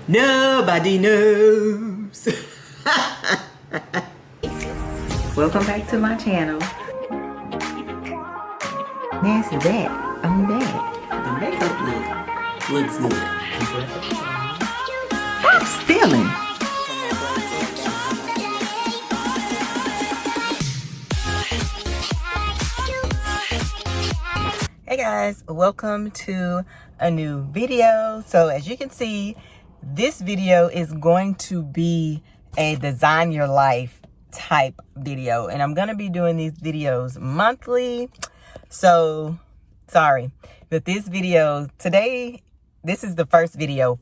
Nobody knows. Welcome back to my channel. Nancy back. I'm back. The makeup looks good. Stop stealing. Hey guys, welcome to a new video. So as you can see, this video is going to be a design your life type video, and I'm going to be doing these videos monthly. So sorry, but this video today, this is the first video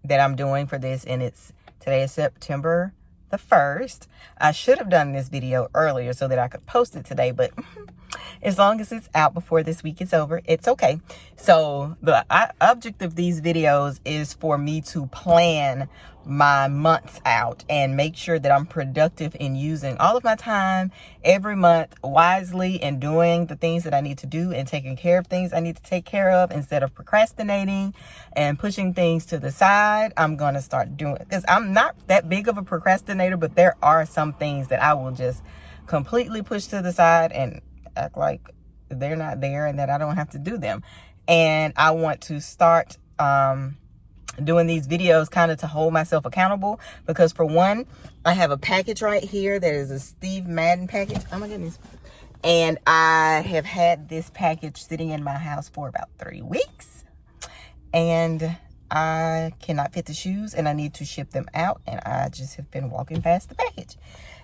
that I'm doing for this, and today is September the 1st. I should have done this video earlier so that I could post it today, but as long as it's out before this week is over, it's okay. So the object of these videos is for me to plan my months out and make sure that I'm productive in using all of my time every month wisely and doing the things that I need to do and taking care of things I need to take care of instead of procrastinating and pushing things to the side. I'm going to start doing it because I'm not that big of a procrastinator, but there are some things that I will just completely push to the side and act like they're not there and that I don't have to do them. And I want to start doing these videos kind of to hold myself accountable, because for one, I have a package right here that is a Steve Madden package. Oh my goodness. And I have had this package sitting in my house for about 3 weeks, and I cannot fit the shoes and I need to ship them out, and I just have been walking past the package.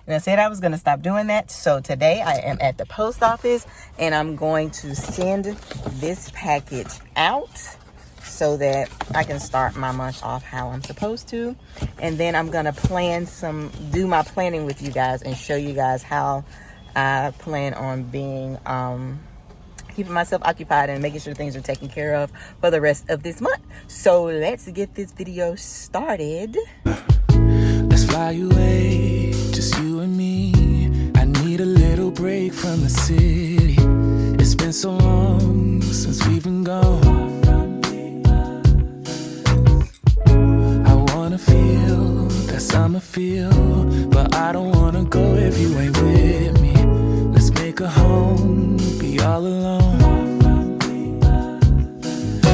And I said I was going to stop doing that. So today I am at the post office and I'm going to send this package out so that I can start my month off how I'm supposed to. And then I'm going to do my planning with you guys and show you guys how I plan on being, keeping myself occupied and making sure things are taken care of for the rest of this month. So let's get this video started. Let's fly away, just you and me. I need a little break from the city. It's been so long since we've been gone. I wanna feel that summer feel, but I don't wanna go if you ain't with me. Let's make a home, be all alone.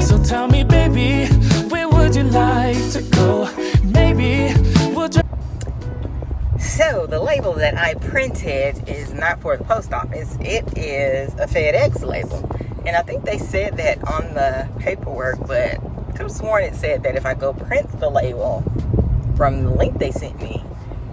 So tell me, baby, where would you like to go? Maybe we'll So the label that I printed is not for the post office. It is a FedEx label. And I think they said that on the paperwork, but I could have sworn it said that if I go print the label from the link they sent me,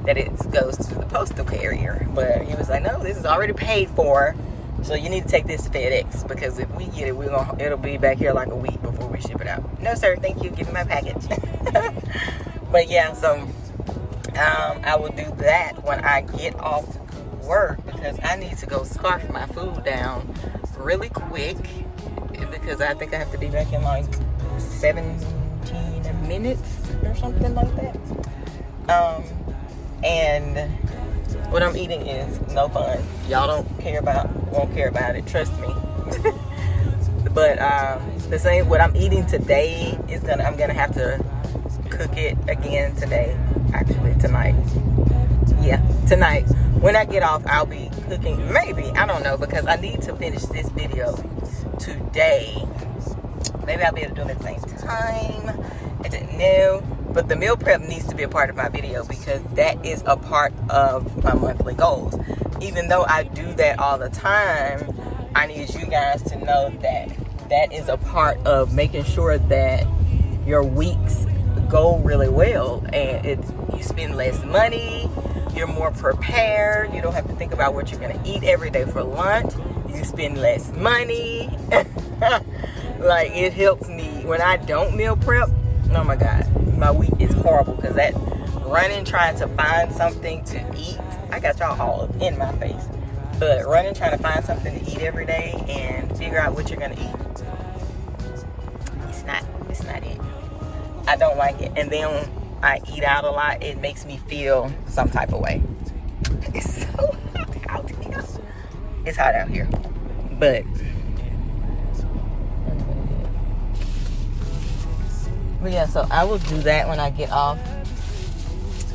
that it goes to the postal carrier. But he was like, no, this is already paid for, so you need to take this to FedEx, because if we get it, it'll be back here like a week before we ship it out. No, sir, thank you. Give me my package. But yeah, so I will do that when I get off work, because I need to go scarf my food down really quick, because I think I have to be back in like 17 minutes or something like that. And what I'm eating is no fun. Y'all won't care about it, trust me. But the same, what I'm eating today is I'm gonna have to cook it again today. Actually tonight. Yeah, tonight. When I get off, I'll be cooking. Maybe, I don't know, because I need to finish this video today. Maybe I'll be able to do it at the same time. I didn't know. But the meal prep needs to be a part of my video, because that is a part of my monthly goals. Even though I do that all the time, I need you guys to know that that is a part of making sure that your weeks go really well, and you spend less money, you're more prepared, you don't have to think about what you're going to eat every day for lunch, you spend less money. Like, it helps me when I don't meal prep. Oh my god, my week is horrible, because that running trying to find something to eat, I got y'all all in my face, but running trying to find something to eat every day and figure out what you're going to eat, it's not it. I don't like it. And then I eat out a lot. It makes me feel some type of way. It's so hot out here. It's hot out here. But But yeah, so I will do that when I get off.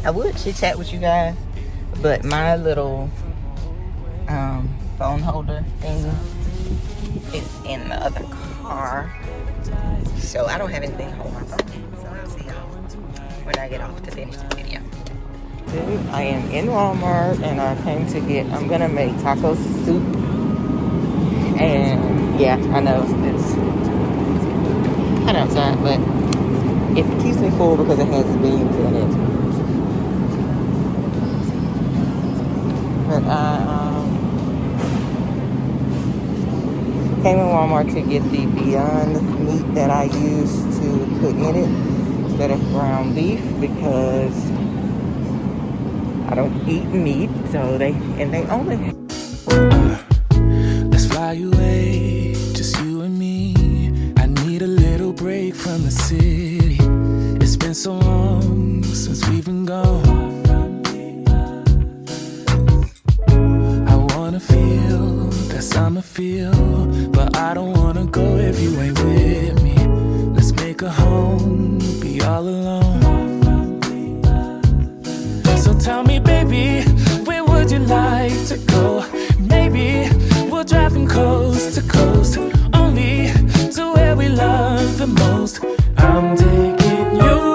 I would chit chat with you guys, but my little phone holder thing is in the other car, so I don't have anything to hold my phone. So I'll see y'all when I get off to finish this video. I am in Walmart and I came to get, I'm gonna make taco soup. And yeah, I know it's hot outside, but it keeps me full because it has beans in it. But I came in Walmart to get the Beyond meat that I use to put in it instead of ground beef because I don't eat meat, so they only. Let's fly away, just you and me. I need a little break from the city. It's been so long since we've been gone. I wanna feel that summer feel, but I don't wanna go if you ain't with me. Let's make a home, be all alone. So tell me, baby, where would you like to go? Maybe we'll drive from coast to coast, only to where we love the most. I'm taking you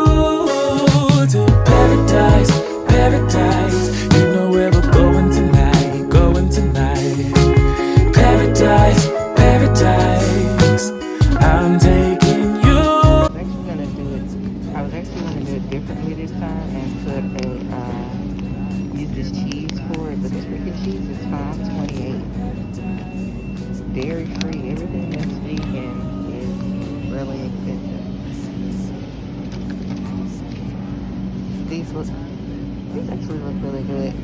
to paradise, paradise. You know where we're going tonight, going tonight. Paradise, paradise. I'm taking you. I was actually gonna do it differently this time and put use this cheese for it, but this freaking cheese is $5.28. Dairy free, everything that's vegan is really expensive. These actually look really good.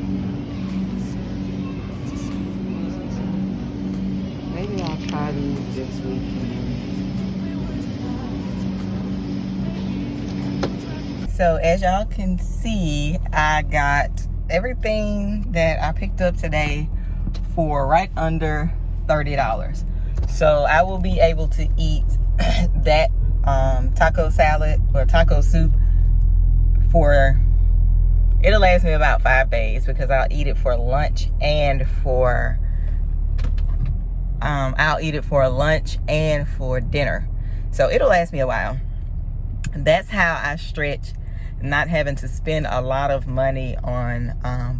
Maybe I'll try these this weekend. So as y'all can see, I got everything that I picked up today for right under $30. So I will be able to eat that taco salad or taco soup for, it'll last me about 5 days because I'll eat it for lunch and for dinner. So it'll last me a while. That's how I stretch not having to spend a lot of money on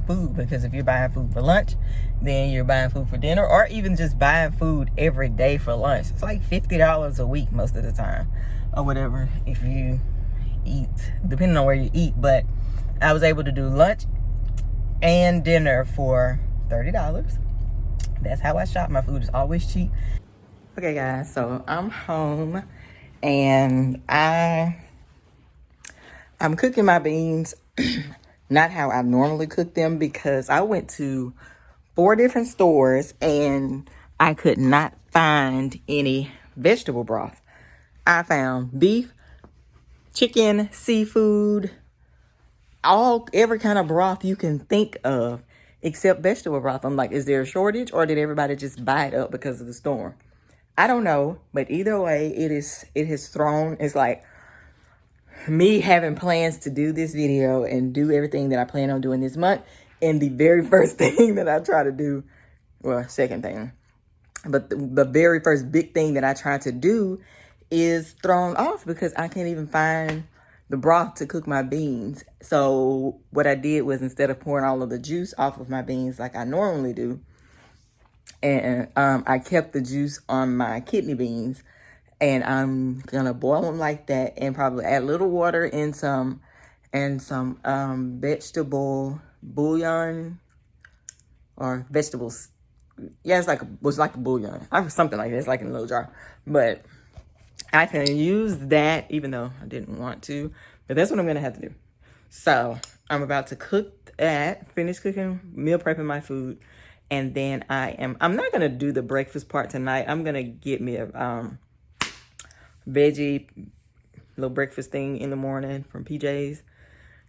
food, because if you're buying food for lunch, then you're buying food for dinner, or even just buying food every day for lunch. It's like $50 a week most of the time, or whatever, if you eat, depending on where you eat. But I was able to do lunch and dinner for $30. That's how I shop. My food is always cheap. Okay guys, so I'm home and I'm cooking my beans not how I normally cook them, because I went to 4 different stores and I could not find any vegetable broth. I found beef, chicken, seafood, every kind of broth you can think of except vegetable broth. I'm like, is there a shortage, or did everybody just buy it up because of the storm? I don't know, but either way, it has thrown, it's like me having plans to do this video and do everything that I plan on doing this month, and the very first thing that I try to do, well, second thing, but the very first big thing that I try to do is thrown off because I can't even find the broth to cook my beans. So what I did was, instead of pouring all of the juice off of my beans like I normally do, and I kept the juice on my kidney beans, and I'm gonna boil them like that and probably add a little water and some vegetable bouillon or vegetables. Yeah, it was like a bouillon, something like that. It's like in a little jar, but I can use that even though I didn't want to, but that's what I'm gonna have to do. So I'm about to cook that, finish cooking, meal prepping my food, and then I'm not gonna do the breakfast part tonight. I'm gonna get me a veggie little breakfast thing in the morning from PJ's,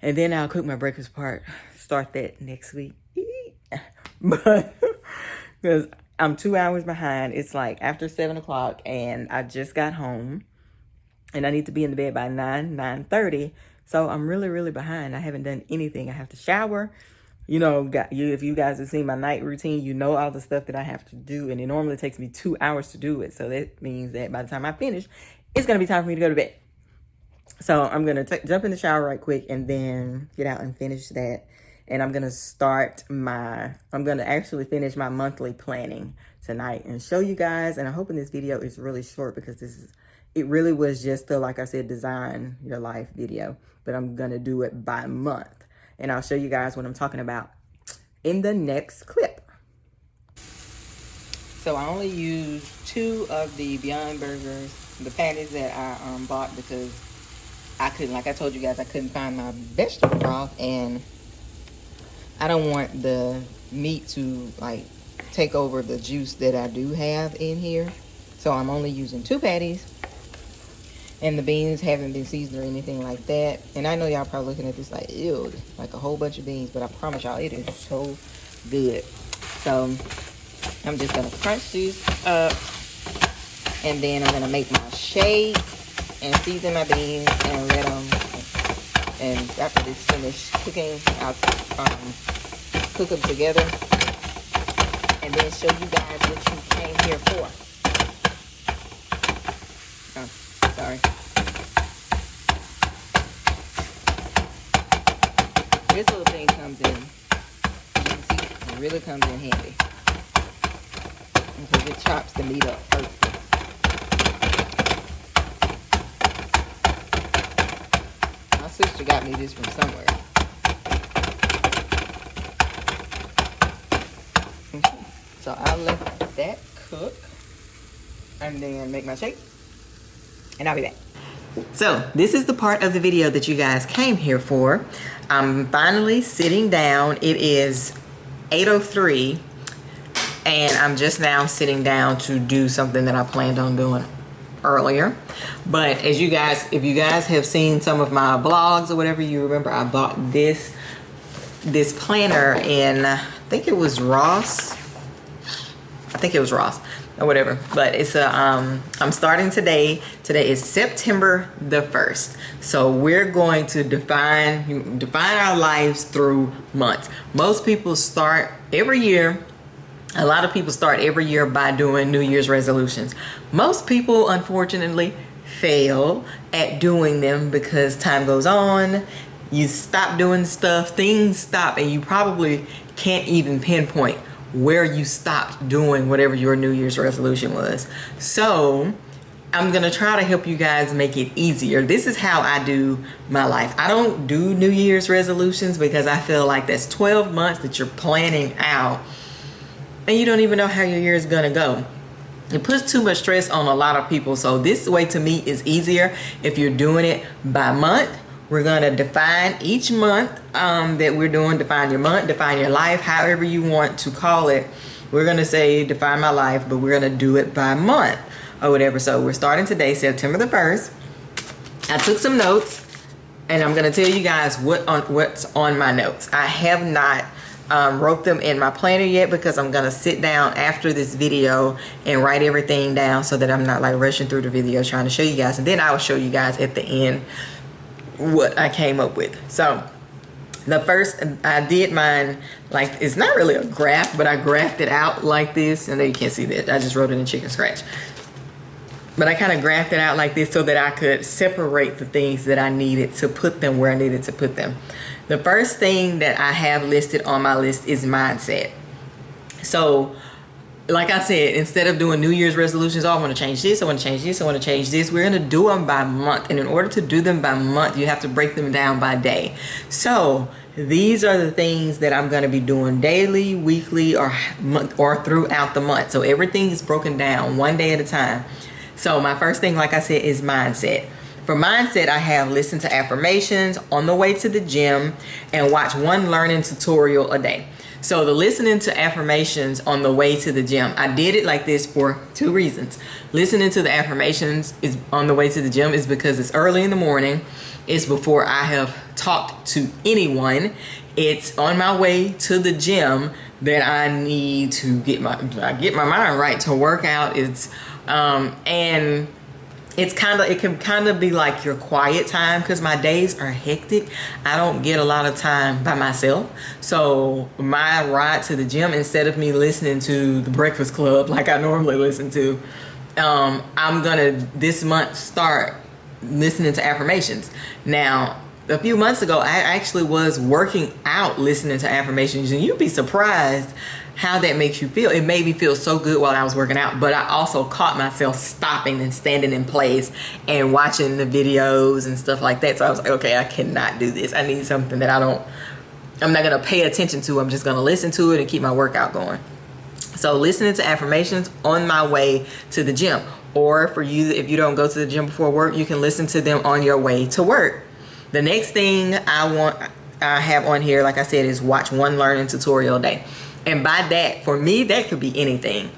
and then I'll cook my breakfast part, start that next week. But because I'm 2 hours behind, it's like after 7 o'clock and I just got home, and I need to be in the bed by 9:30. So I'm really, really behind. I haven't done anything. I have to shower. You know, if you guys have seen my night routine, you know all the stuff that I have to do, and it normally takes me 2 hours to do it. So that means that by the time I finish, it's going to be time for me to go to bed. So I'm going to jump in the shower right quick and then get out and finish that. And I'm going to actually finish my monthly planning tonight and show you guys. And I'm hoping this video is really short because it really was just the, like I said, design your life video. But I'm going to do it by month. And I'll show you guys what I'm talking about in the next clip. So I only used 2 of the Beyond Burgers, the patties that I bought because I couldn't, like I told you guys, I couldn't find my vegetable broth, and I don't want the meat to like take over the juice that I do have in here. So I'm only using 2 patties. And the beans haven't been seasoned or anything like that. And I know y'all probably looking at this like, ew, like a whole bunch of beans. But I promise y'all, it is so good. So I'm just going to crunch these up. And then I'm going to make my shake and season my beans and let them. And after this finished cooking, I'll cook them together. And then show you guys what you came here for. Sorry. This little thing comes in. You can see it really comes in handy. Because it chops the meat up perfectly. My sister got me this from somewhere. Okay. So I'll let that cook. And then make my shake. And I'll be back. So this is the part of the video that you guys came here for. I'm finally sitting down. It is 8:03 and I'm just now sitting down to do something that I planned on doing earlier. But as you guys, if you guys have seen some of my blogs or whatever, you remember I bought this planner in, I think it was Ross. Or whatever, but it's I'm starting today. Today is September the 1st. So we're going to define our lives through months. Most people start every year. A lot of people start every year by doing New Year's resolutions. Most people, unfortunately, fail at doing them because time goes on. You stop doing stuff, things stop, and you probably can't even pinpoint where you stopped doing whatever your New Year's resolution was. So I'm gonna try to help you guys make it easier. This is how I do my life. I don't do New Year's resolutions because I feel like that's 12 months that you're planning out and you don't even know how your year is gonna go. It puts too much stress on a lot of people. So this way to me is easier if you're doing it by month. We're gonna define each month that we're doing, define your month, define your life, however you want to call it. We're gonna say define my life, but we're gonna do it by month or whatever. So we're starting today, September the 1st. I took some notes and I'm gonna tell you guys what's on my notes. I have not wrote them in my planner yet because I'm gonna sit down after this video and write everything down so that I'm not like rushing through the video trying to show you guys, and then I will show you guys at the end what I came up with. So the first, I did mine like, it's not really a graph, but I graphed it out like this. I know you can't see that, I just wrote it in chicken scratch, but I kind of graphed it out like this so that I could separate the things that I needed to put them where I needed to put them. The first thing that I have listed on my list is mindset. So like I said, instead of doing New Year's resolutions, oh, I want to change this, I want to change this, I want to change this, we're going to do them by month. And in order to do them by month, you have to break them down by day. So these are the things that I'm going to be doing daily, weekly, or month, or throughout the month. So everything is broken down one day at a time. So my first thing, like I said, is mindset. For mindset, I have listened to affirmations on the way to the gym and watch one learning tutorial a day. So the listening to affirmations on the way to the gym, I did it like this for 2 reasons. Listening to the affirmations is on the way to the gym is because it's early in the morning. It's before I have talked to anyone. It's on my way to the gym that I need to get my mind right to work out. It's and it can kind of be like your quiet time, because my days are hectic. I don't get a lot of time by myself. So my ride to the gym, instead of me listening to the Breakfast Club like I normally listen to, I'm gonna this month start listening to affirmations. Now, a few months ago, I actually was working out listening to affirmations, and you'd be surprised how that makes you feel. It made me feel so good while I was working out, but I also caught myself stopping and standing in place and watching the videos and stuff like that. So I was like, okay, I cannot do this. I need something that I'm not gonna pay attention to. I'm just gonna listen to it and keep my workout going. So listening to affirmations on my way to the gym, or for you, if you don't go to the gym before work, you can listen to them on your way to work. The next thing I have on here, like I said, is watch one learning tutorial a day. And by that, for me, that could be anything.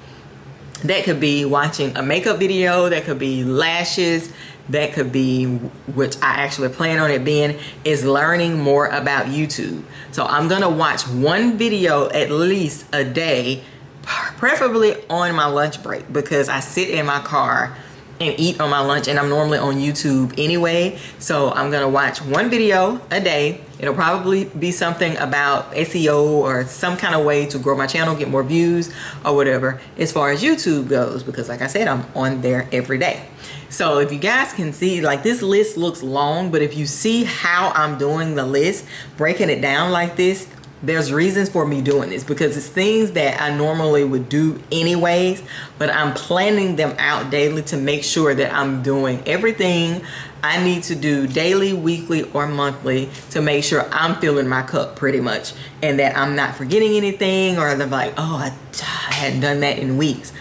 That could be watching a makeup video, that could be lashes, that could be, which I actually plan on it being, is learning more about YouTube. So I'm gonna watch one video at least a day, preferably on my lunch break, because I sit in my car and eat on my lunch, and I'm normally on YouTube anyway. So I'm gonna watch one video a day. It'll probably be something about SEO or some kind of way to grow my channel, get more views or whatever as far as YouTube goes, because like I said, I'm on there every day. So if you guys can see, like, this list looks long, but if you see how I'm doing the list, breaking it down like this, there's reasons for me doing this, because it's things that I normally would do anyways, but I'm planning them out daily to make sure that I'm doing everything I need to do daily, weekly, or monthly to make sure I'm filling my cup pretty much, and that I'm not forgetting anything, or they're like, oh, I hadn't done that in weeks.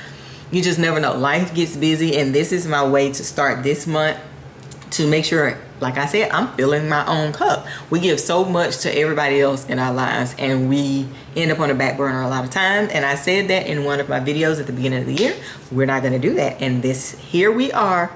You just never know. Life gets busy, and this is my way to start this month to make sure, like I said, I'm filling my own cup. We give so much to everybody else in our lives, and we end up on the back burner a lot of times. And I said that in one of my videos at the beginning of the year. We're not going to do that. And here we are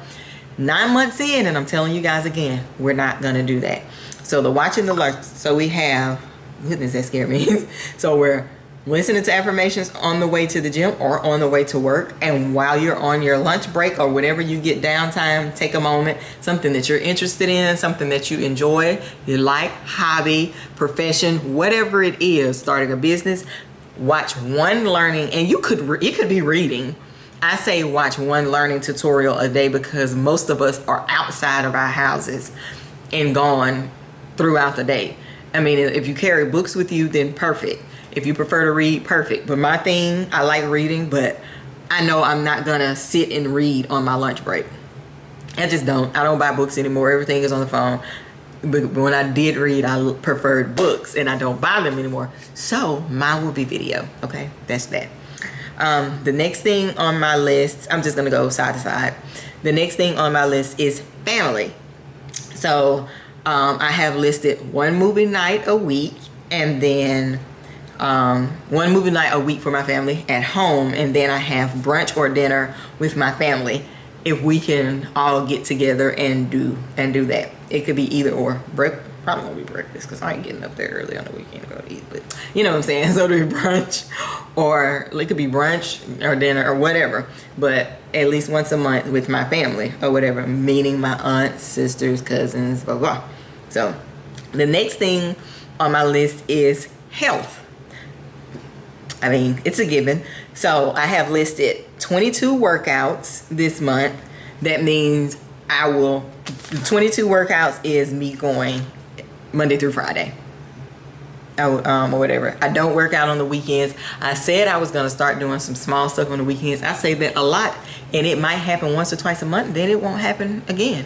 9 months in, and I'm telling you guys again, we're not going to do that. So the watching the lunch. So we have, goodness, that scared me. So we're listening to affirmations on the way to the gym or on the way to work. And while you're on your lunch break or whenever you get downtime, take a moment, something that you're interested in, something that you enjoy, you like, hobby, profession, whatever it is, starting a business, watch one learning, and it could be reading. I say watch one learning tutorial a day because most of us are outside of our houses and gone throughout the day. I mean, if you carry books with you, then perfect. If you prefer to read, perfect. But my thing, I like reading, but I know I'm not gonna sit and read on my lunch break. I just don't. I don't buy books anymore. Everything is on the phone. But when I did read, I preferred books, and I don't buy them anymore. So mine will be video. Okay, that's that. The next thing on my list, I'm just gonna go side to side. The next thing on my list is family. So I have listed one movie night a week, and then one movie night a week for my family at home, and then I have brunch or dinner with my family if we can all get together and do that. It could be either or. Probably won't be breakfast because I ain't getting up there early on the weekend to go to eat, but you know what I'm saying. So it'll be brunch, or it could be brunch or dinner or whatever, but at least once a month with my family or whatever, meaning my aunts, sisters, cousins, blah blah. So the next thing on my list is health. I mean, it's a given. So I have listed 22 workouts this month. That means 22 workouts is me going Monday through Friday. Or whatever. I don't work out on the weekends. I said I was going to start doing some small stuff on the weekends. I say that a lot, and it might happen once or twice a month. Then it won't happen again.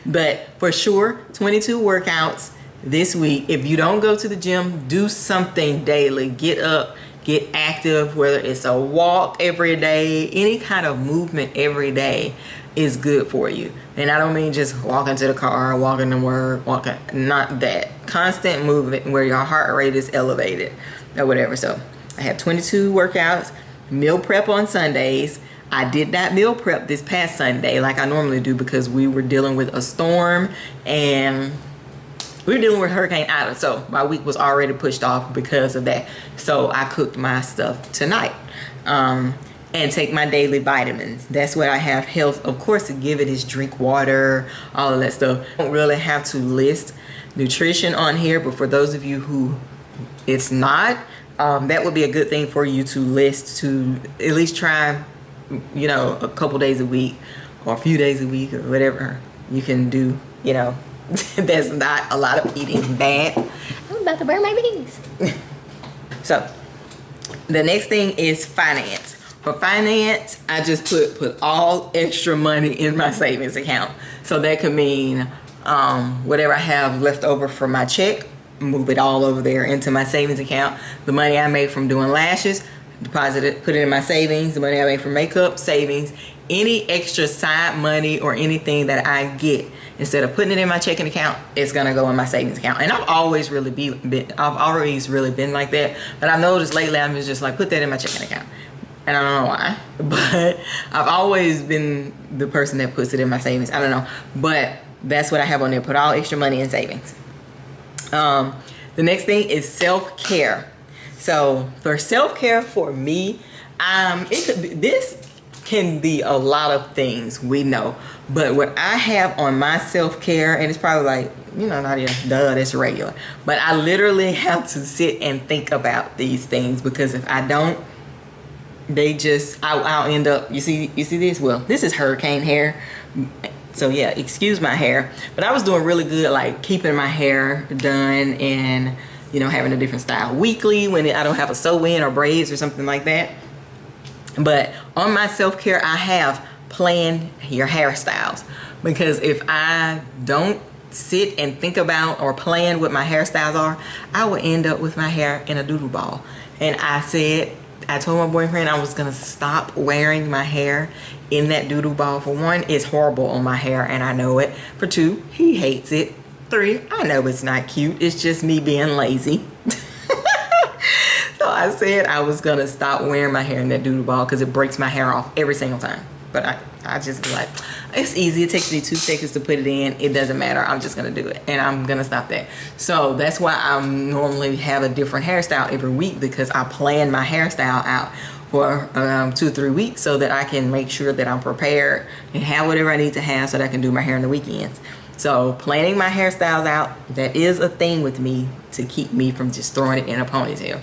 But for sure, 22 workouts this week. If you don't go to the gym, do something daily. Get up, get active, whether it's a walk every day, any kind of movement every day is good for you. And I don't mean just walking to the car, walking to work, not that. Constant movement where your heart rate is elevated or whatever. So I have 22 workouts, meal prep on Sundays. I did not meal prep this past Sunday like I normally do because we were dealing with a storm and we were dealing with Hurricane Ida, so my week was already pushed off because of that. So I cooked my stuff tonight. and take my daily vitamins. That's what I have. Health, of course, to give it is drink water, all of that stuff. I don't really have to list nutrition on here, but for those of you who it's not, that would be a good thing for you to list, to at least try, you know, a couple days a week or a few days a week or whatever you can do, you know. There's not a lot of eating bad. I'm about to burn my bees. So the next thing is finance. For finance, I just put all extra money in my savings account. So that could mean whatever I have left over from my check, move it all over there into my savings account. The money I made from doing lashes, deposit it, put it in my savings. The money I made from makeup, savings. Any extra side money or anything that I get, instead of putting it in my checking account, it's gonna go in my savings account. And I've always really been like that. But I've noticed lately I'm just like, put that in my checking account. And I don't know why, but I've always been the person that puts it in my savings. I don't know, but that's what I have on there. Put all extra money in savings. The next thing is self-care. So for self-care for me, this can be a lot of things, we know. But what I have on my self-care, and it's probably like, you know, Nadia, duh, that's regular. But I literally have to sit and think about these things, because if I don't, I'll end up, you see this? Well, this is hurricane hair. So yeah, excuse my hair. But I was doing really good, like keeping my hair done and, you know, having a different style weekly when I don't have a sew-in or braids or something like that. But on my self-care, I have planned your hairstyles, because if I don't sit and think about or plan what my hairstyles are, I will end up with my hair in a doodle ball. And I told my boyfriend I was gonna stop wearing my hair in that doodle ball. For one, it's horrible on my hair and I know it. For two, he hates it. Three, I know it's not cute. It's just me being lazy. So I said I was gonna stop wearing my hair in that doodle ball because it breaks my hair off every single time. But I just be like, it's easy. It takes me 2 seconds to put it in. It doesn't matter. I'm just gonna do it, and I'm gonna stop that. So that's why I normally have a different hairstyle every week, because I plan my hairstyle out for 2 or 3 weeks so that I can make sure that I'm prepared and have whatever I need to have so that I can do my hair on the weekends. So planning my hairstyles out, that is a thing with me to keep me from just throwing it in a ponytail.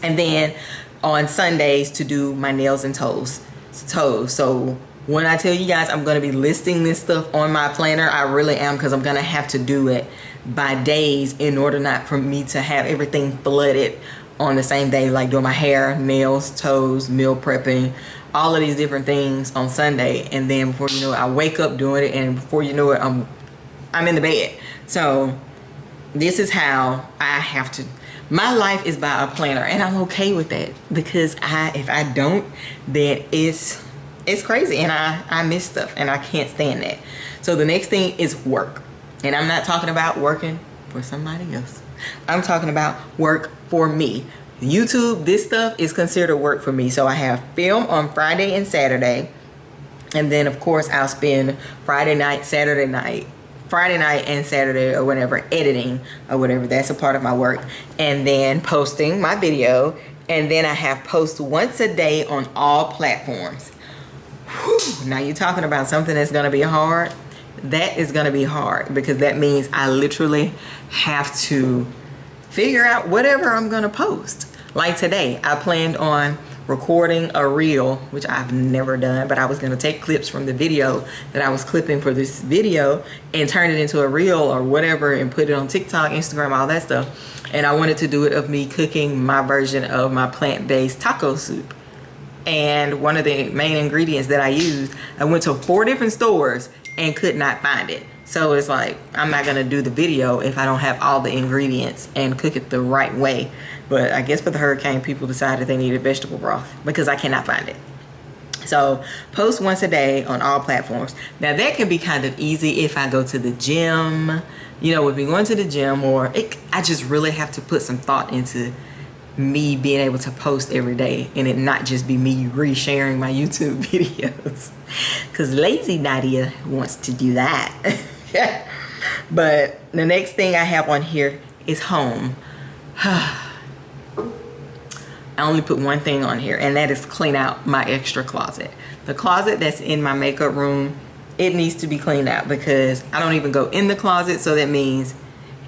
And then on Sundays to do my nails and toes. So when I tell you guys I'm going to be listing this stuff on my planner, I really am, because I'm going to have to do it by days in order not for me to have everything flooded on the same day, like doing my hair, nails, toes, meal prepping, all of these different things on Sunday. And then before you know it, I wake up doing it, and before you know it, I'm in the bed. So this is how I have to. My life is by a planner, and I'm okay with that, because if I don't, then it's crazy, and I miss stuff, and I can't stand that. So the next thing is work, and I'm not talking about working for somebody else. I'm talking about work for me. YouTube, this stuff is considered work for me. So I have film on Friday and Saturday, and then of course I'll spend Friday night and Saturday or whatever editing or whatever. That's a part of my work. And then posting my video, and then I have posts once a day on all platforms. Whew. Now you're talking about something that's gonna be hard. That is gonna be hard, because that means I literally have to figure out whatever I'm gonna post. Like today, I planned on recording a reel, which I've never done, but I was gonna take clips from the video that I was clipping for this video and turn it into a reel or whatever and put it on TikTok, Instagram, all that stuff. And I wanted to do it of me cooking my version of my plant-based taco soup. And one of the main ingredients that I used, I went to 4 different stores and could not find it. So it's like, I'm not gonna do the video if I don't have all the ingredients and cook it the right way. But I guess for the hurricane, people decided they needed vegetable broth, because I cannot find it. So post once a day on all platforms. Now that can be kind of easy if I go to the gym, you know, with me going to the gym, or I just really have to put some thought into me being able to post every day, and it not just be me resharing my YouTube videos, because lazy Nadia wants to do that. But the next thing I have on here is home. I only put one thing on here, and that is clean out my extra closet. The closet that's in my makeup room, it needs to be cleaned out because I don't even go in the closet. So that means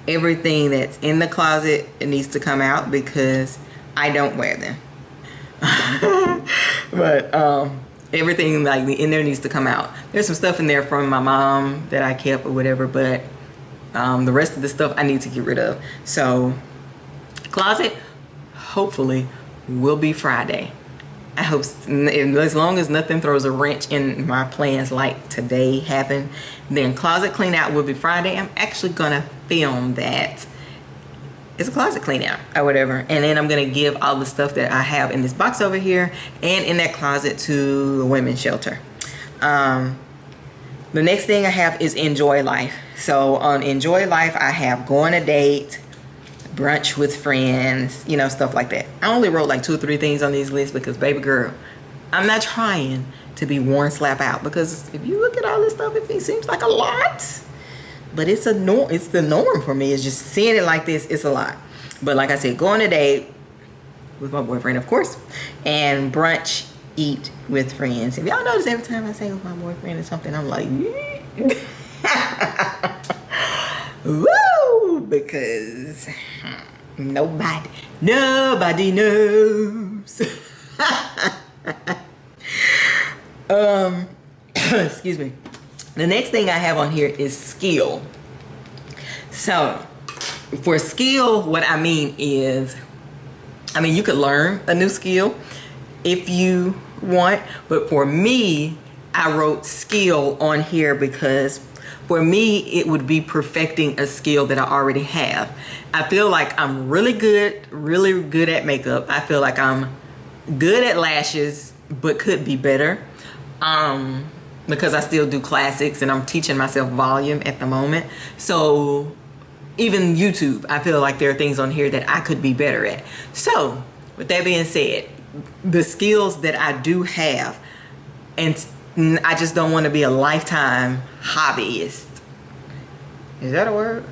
everything that's in the closet, it needs to come out because I don't wear them. But everything like in there needs to come out. There's some stuff in there from my mom that I kept or whatever, but the rest of the stuff I need to get rid of. So closet hopefully will be Friday. I hope, as long as nothing throws a wrench in my plans like today happened, then closet clean out will be Friday. I'm actually gonna film that. It's a closet clean out or whatever, and then I'm gonna give all the stuff that I have in this box over here and in that closet to the women's shelter. The next thing I have is enjoy life. So on enjoy life, I have go on a date, brunch with friends, you know, stuff like that. I only wrote like 2 or 3 things on these lists because, baby girl, I'm not trying to be worn slap out, because if you look at all this stuff, it seems like a lot, but it's the norm for me. It's just seeing it like this, it's a lot. But like I said, go on a date with my boyfriend, of course, and brunch, eat with friends. If y'all notice, every time I say with my boyfriend or something, I'm like, woo, because nobody knows. Excuse me. The next thing I have on here is skill. So for skill, what I mean is, you could learn a new skill if you want, but for me, I wrote skill on here because for me, it would be perfecting a skill that I already have. I feel like I'm really good at makeup. I feel like I'm good at lashes, but could be better. Because I still do classics and I'm teaching myself volume at the moment. So even YouTube, I feel like there are things on here that I could be better at. So with that being said, the skills that I do have, and I just don't want to be a lifetime hobbyist. Is that a word?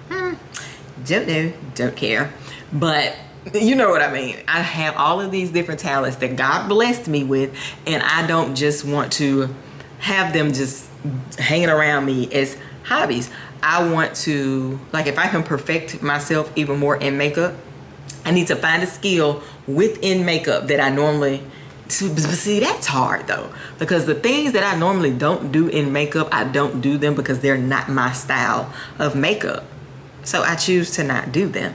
Don't know, don't care. But you know what I mean. I have all of these different talents that God blessed me with, and I don't just want to have them just hanging around me as hobbies. I want to, like, if I can perfect myself even more in makeup, I need to find a skill within makeup that I normally, see, that's hard though, because the things that I normally don't do in makeup, I don't do them because they're not my style of makeup. So I choose to not do them.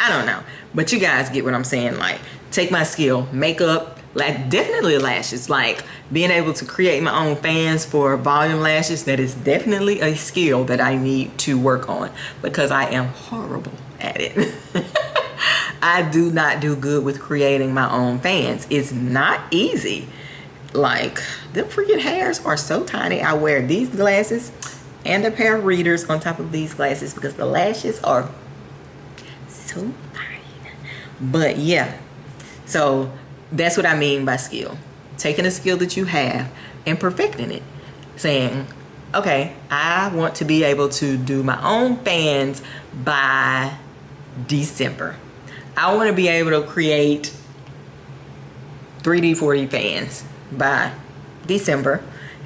I don't know, but you guys get what I'm saying. Like, take my skill, makeup, like definitely lashes, like being able to create my own fans for volume lashes. That is definitely a skill that I need to work on because I am horrible at it. I do not do good with creating my own fans. It's not easy. Like, them freaking hairs are so tiny. I wear these glasses and a pair of readers on top of these glasses because the lashes are so fine. But yeah, so that's what I mean by skill. Taking a skill that you have and perfecting it. Saying, okay, I want to be able to do my own fans by December. I want to be able to create 3D, 4D fans by December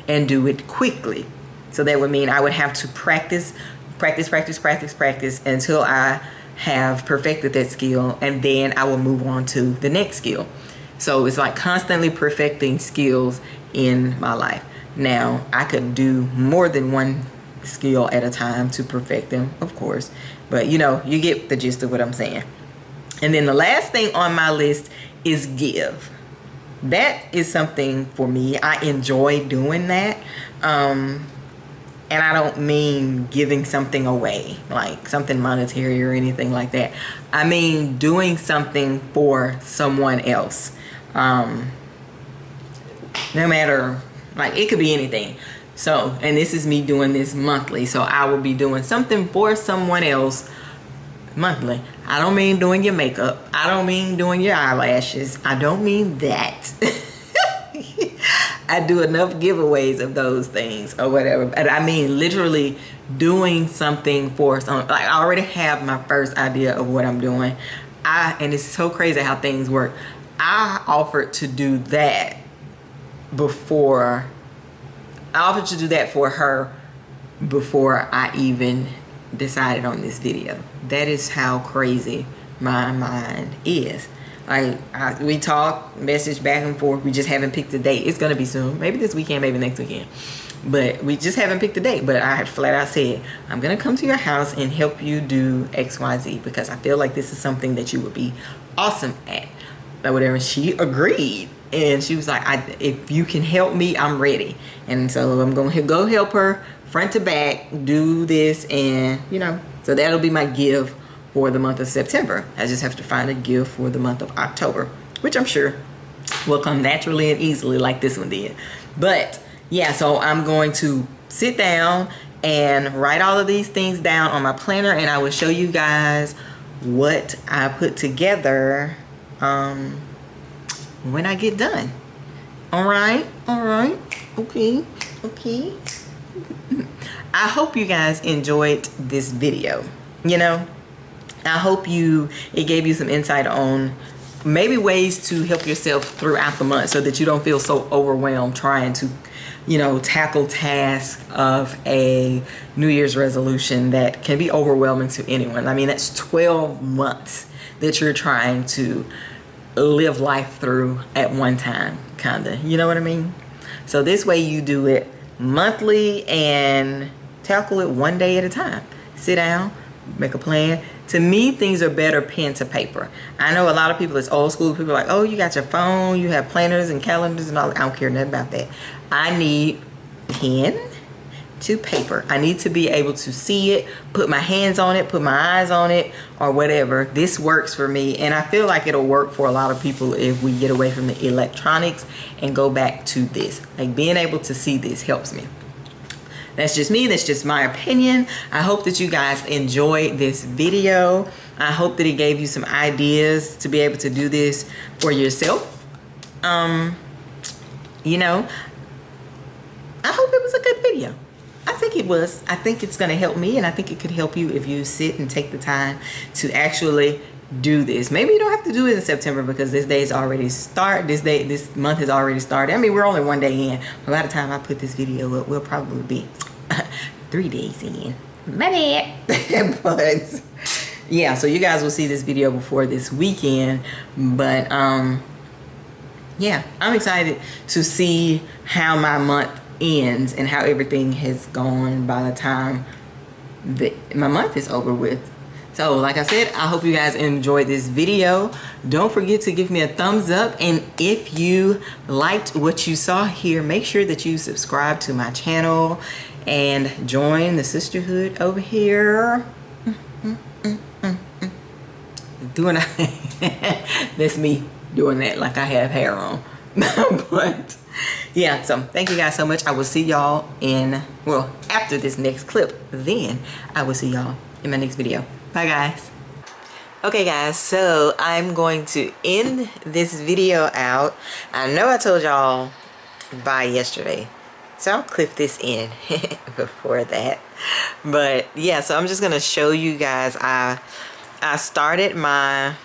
and do it quickly. So that would mean I would have to practice until I have perfected that skill, and then I will move on to the next skill. So it's like constantly perfecting skills in my life. Now, I could do more than one skill at a time to perfect them, of course, but you know, you get the gist of what I'm saying. And then the last thing on my list is give. That is something for me. I enjoy doing that. And I don't mean giving something away, like something monetary or anything like that. I mean doing something for someone else. No matter, like, it could be anything. So, and this is me doing this monthly. So I will be doing something for someone else monthly. I don't mean doing your makeup. I don't mean doing your eyelashes. I don't mean that. I do enough giveaways of those things or whatever. But I mean, literally doing something for some, like I already have my first idea of what I'm doing. And it's so crazy how things work. I offered to do that for her before I even decided on this video. That is how crazy my mind is. We talk, message back and forth. We just haven't picked a date. It's gonna be soon. Maybe this weekend, maybe next weekend. But we just haven't picked a date. But I had flat out said, I'm gonna come to your house and help you do XYZ because I feel like this is something that you would be awesome at. Or whatever. She agreed. And she was like, if you can help me, I'm ready. And so I'm gonna go help her front to back, do this, and so that'll be my gift for the month of September. I just have to find a gift for the month of October, which I'm sure will come naturally and easily like this one did. But yeah, so I'm going to sit down and write all of these things down on my planner, and I will show you guys what I put together when I get done. All right, okay. I hope you guys enjoyed this video. I hope it gave you some insight on maybe ways to help yourself throughout the month so that you don't feel so overwhelmed trying to tackle tasks of a New Year's resolution that can be overwhelming to anyone. I mean, that's 12 months that you're trying to live life through at one time, kinda. You know what I mean? So this way you do it monthly and tackle it one day at a time. Sit down, make a plan. To me, things are better pen to paper. I know a lot of people, it's old school. People are like, oh, you got your phone, you have planners and calendars and all. I don't care nothing about that. I need pen to paper. I need to be able to see it, put my hands on it, put my eyes on it, or whatever. This works for me, and I feel like it'll work for a lot of people if we get away from the electronics and go back to this. Like, being able to see this helps me. That's just me. That's just my opinion. I hope that you guys enjoyed this video. I hope that it gave you some ideas to be able to do this for yourself. I hope it was a good video. I think it was. I think it's going to help me, and I think it could help you if you sit and take the time to actually do this. Maybe you don't have to do it in September because this month has already started. I mean, we're only one day in. By the time I put this video up, we'll probably be 3 days in. My bad. But yeah, so you guys will see this video before this weekend. But yeah, I'm excited to see how my month ends and how everything has gone by the time my month is over with. So like I said, I hope you guys enjoyed this video. Don't forget to give me a thumbs up, and if you liked what you saw here, make sure that you subscribe to my channel and join the sisterhood over here. That's me doing that like I have hair on. But yeah, so thank you guys so much. I will see y'all after this next clip. Then I will see y'all in my next video. Bye guys. Okay guys, so I'm going to end this video out. I know I told y'all bye yesterday, so I'll clip this in before that. But yeah, so I'm just gonna show you guys. I started I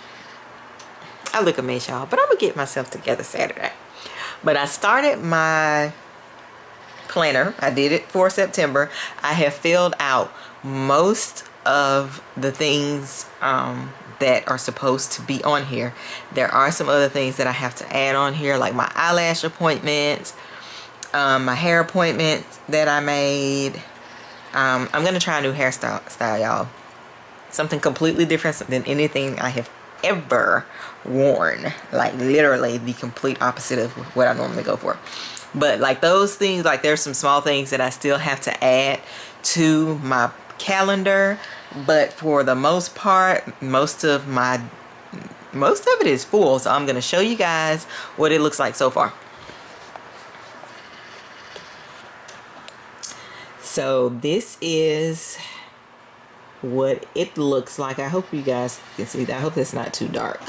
look a mess, y'all, but I'm gonna get myself together Saturday. But I started my planner. I did it for September. I have filled out most of the things that are supposed to be on here. There are some other things that I have to add on here, like my eyelash appointments, my hair appointments that I made. I'm gonna try a new hairstyle, y'all. Something completely different than anything I have ever worn. Like literally the complete opposite of what I normally go for. But like those things, like there's some small things that I still have to add to my calendar, but for the most part, most of it is full. So I'm gonna show you guys what it looks like so far. So this is what it looks like. I hope you guys can see that. I hope it's not too dark,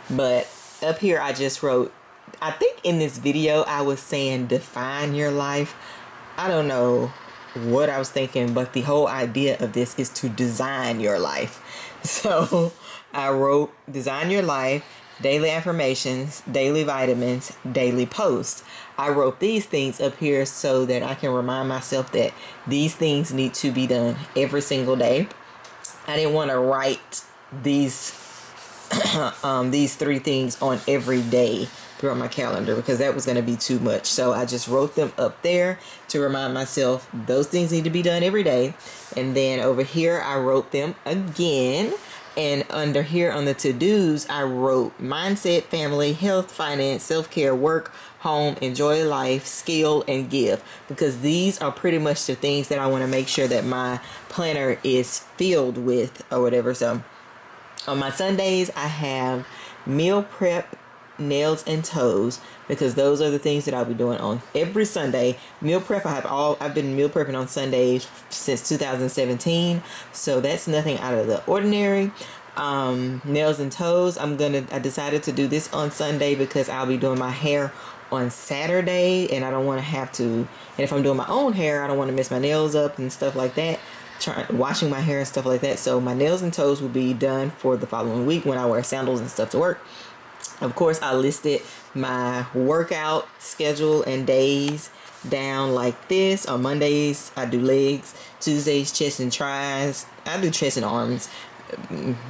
but up here I just wrote I think in this video I was saying define your life. I don't know what I was thinking, but the whole idea of this is to design your life. So I wrote design your life, daily affirmations, daily vitamins, daily posts. I wrote these things up here so that I can remind myself that these things need to be done every single day. I didn't want to write these these 3 things on every day throughout my calendar because that was going to be too much. So I just wrote them up there to remind myself those things need to be done every day. And then over here I wrote them again. And under here on the to-dos, I wrote mindset, family, health, finance, self-care, work, home, enjoy life, skill, and give. Because these are pretty much the things that I want to make sure that my planner is filled with or whatever. So on my Sundays, I have meal prep, nails and toes, because those are the things that I'll be doing on every Sunday. Meal prep, I've been meal prepping on Sundays since 2017, so that's nothing out of the ordinary. Nails and toes, I decided to do this on Sunday because I'll be doing my hair on Saturday, and I don't want to have to, and if I'm doing my own hair, I don't want to mess my nails up and stuff like that, washing my hair and stuff like that. So my nails and toes will be done for the following week when I wear sandals and stuff to work. Of course, I listed my workout schedule and days down like this. On Mondays, I do legs. Tuesdays, chest and tries. I do chest and arms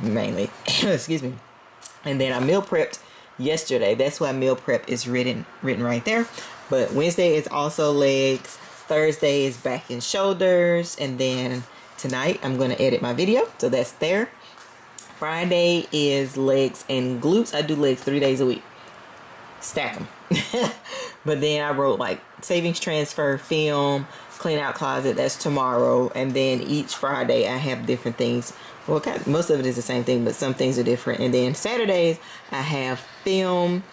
mainly. Excuse me. And then I meal prepped yesterday. That's why meal prep is written right there. But Wednesday is also legs. Thursday is back and shoulders. And then tonight, I'm going to edit my video. So that's there. Friday is legs and glutes. I do legs 3 days a week. Stack them. But then I wrote like savings transfer, film, clean out closet. That's tomorrow. And then each Friday I have different things. Well, most of it is the same thing, but some things are different. And then Saturdays I have film,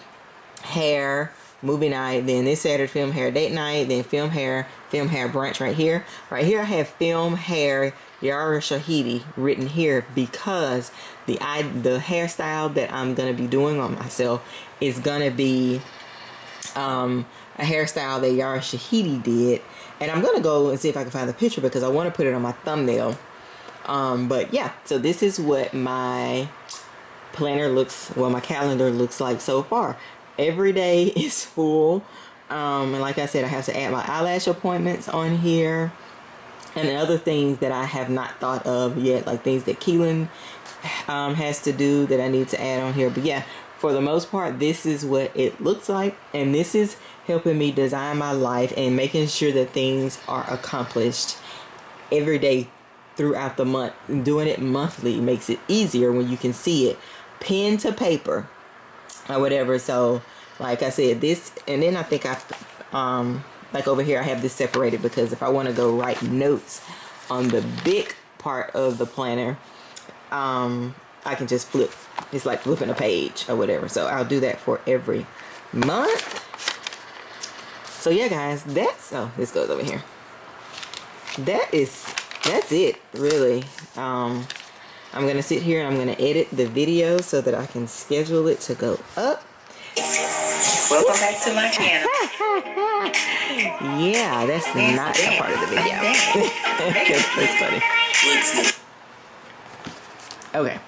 hair, movie night. Then this Saturday, film, hair, date night. Then film, hair brunch right here. Right here I have film, hair, Yara Shahidi written here because the hairstyle that I'm going to be doing on myself is going to be a hairstyle that Yara Shahidi did. And I'm going to go and see if I can find the picture because I want to put it on my thumbnail. But yeah, so this is what my my calendar looks like so far. Every day is full. And like I said, I have to add my eyelash appointments on here. And other things that I have not thought of yet, like things that Keelan has to do that I need to add on here. But yeah, for the most part, this is what it looks like. And this is helping me design my life and making sure that things are accomplished every day throughout the month. And doing it monthly makes it easier when you can see it pen to paper or whatever. So like I said, this, and then I think like over here I have this separated because if I want to go write notes on the big part of the planner, I can just flip. It's like flipping a page or whatever. So I'll do that for every month. So yeah, guys, this goes over here. That's it, really. I'm gonna sit here and I'm gonna edit the video so that I can schedule it to go up. Welcome back to my channel. Yeah, that's not a part of the video. That's funny. Okay.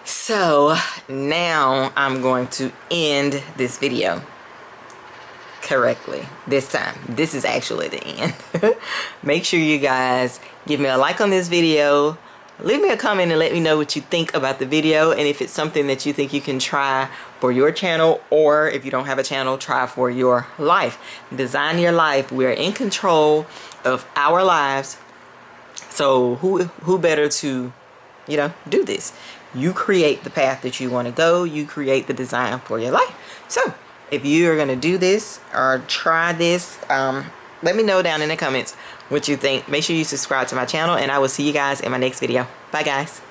So now I'm going to end this video correctly this time. This is actually the end. Make sure you guys give me a like on this video. Leave me a comment and let me know what you think about the video, and if it's something that you think you can try for your channel, or if you don't have a channel, try for your life. Design your life. We're in control of our lives. So who better to, do this? You create the path that you want to go. You create the design for your life. So if you are going to do this or try this, let me know down in the comments what you think. Make sure you subscribe to my channel, and I will see you guys in my next video. Bye, guys.